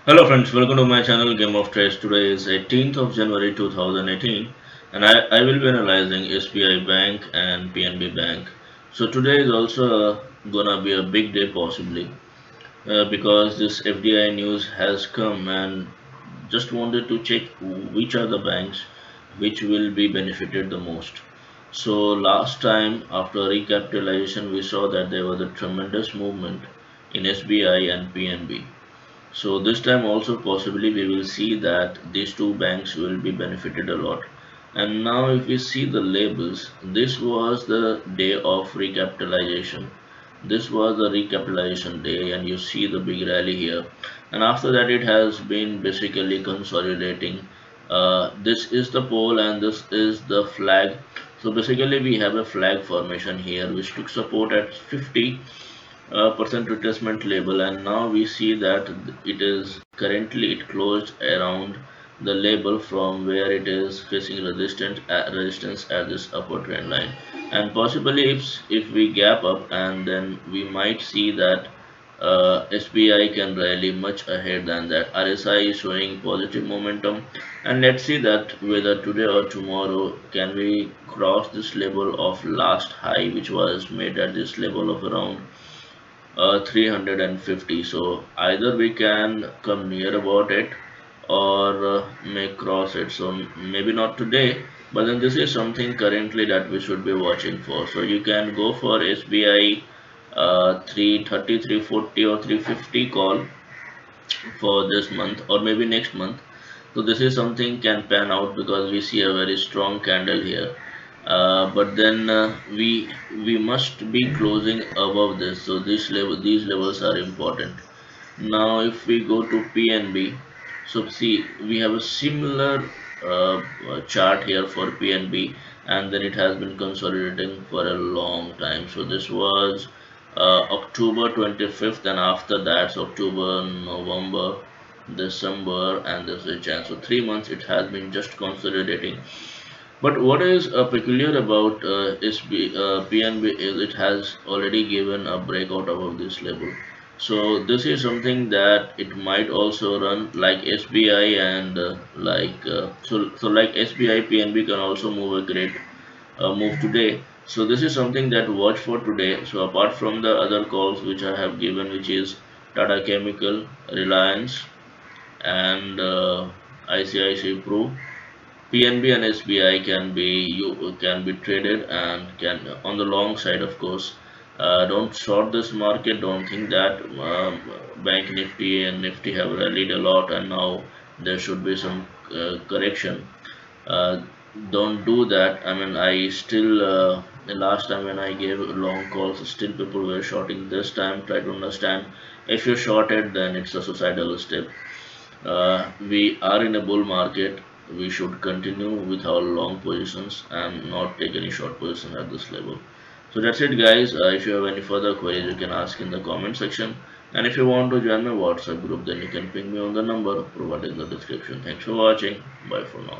Hello friends, welcome to my channel Game of Trades. Today is 18th of January 2018 and I will be analyzing SBI Bank and PNB Bank. So today is also gonna be a big day possibly because this FDI news has come and just wanted to check which are the banks which will be benefited the most. So last time after recapitalization we saw that there was a tremendous movement in SBI and PNB. So this time also possibly we will see that these two banks will be benefited a lot. And now if we see the labels, this was the day of recapitalization. This was the recapitalization day and you see the big rally here. And after that it has been basically consolidating. This is the pole and this is the flag. So basically we have a flag formation here which took support at 50 percent retracement level, and now we see that it is currently it closed around the label from where it is facing resistance at this upper trend line, and possibly if we gap up and then we might see that SBI can rally much ahead than that. RSI is showing positive momentum, and let's see that whether today or tomorrow can we cross this level of last high which was made at this level of around 350. So either we can come near about it or may cross it. So maybe not today, but then this is something currently that we should be watching for. So you can go for SBI 330, 340 or 350 call for this month or maybe next month. So this is something can pan out because we see a very strong candle here. But then we must be closing above this. So these levels are important. Now if we go to PNB, so see we have a similar chart here for PNB, and then it has been consolidating for a long time. So this was October 25th, and after that so October, November, December, and this is Jan. So 3 months it has been just consolidating. But what is peculiar about PNB is it has already given a breakout above this level. So this is something that it might also run like SBI and like SBI PNB can also move a great move today. So this is something that watch for today. So apart from the other calls which I have given, which is Tata Chemical, Reliance, and ICICI Pro, PNB and SBI can be traded and can on the long side, of course. Don't short this market. Don't think that Bank Nifty and Nifty have rallied a lot and now there should be some correction. Uh, don't do that. I mean, I still the last time when I gave long calls, still people were shorting. This time, try to understand. If you shorted, then it's a suicidal step. We are in a bull market. We should continue with our long positions and not take any short position at this level. So that's it, guys. If you have any further queries, you can ask in the comment section. And if you want to join my WhatsApp group, then you can ping me on the number provided in the description. Thanks for watching. Bye for now.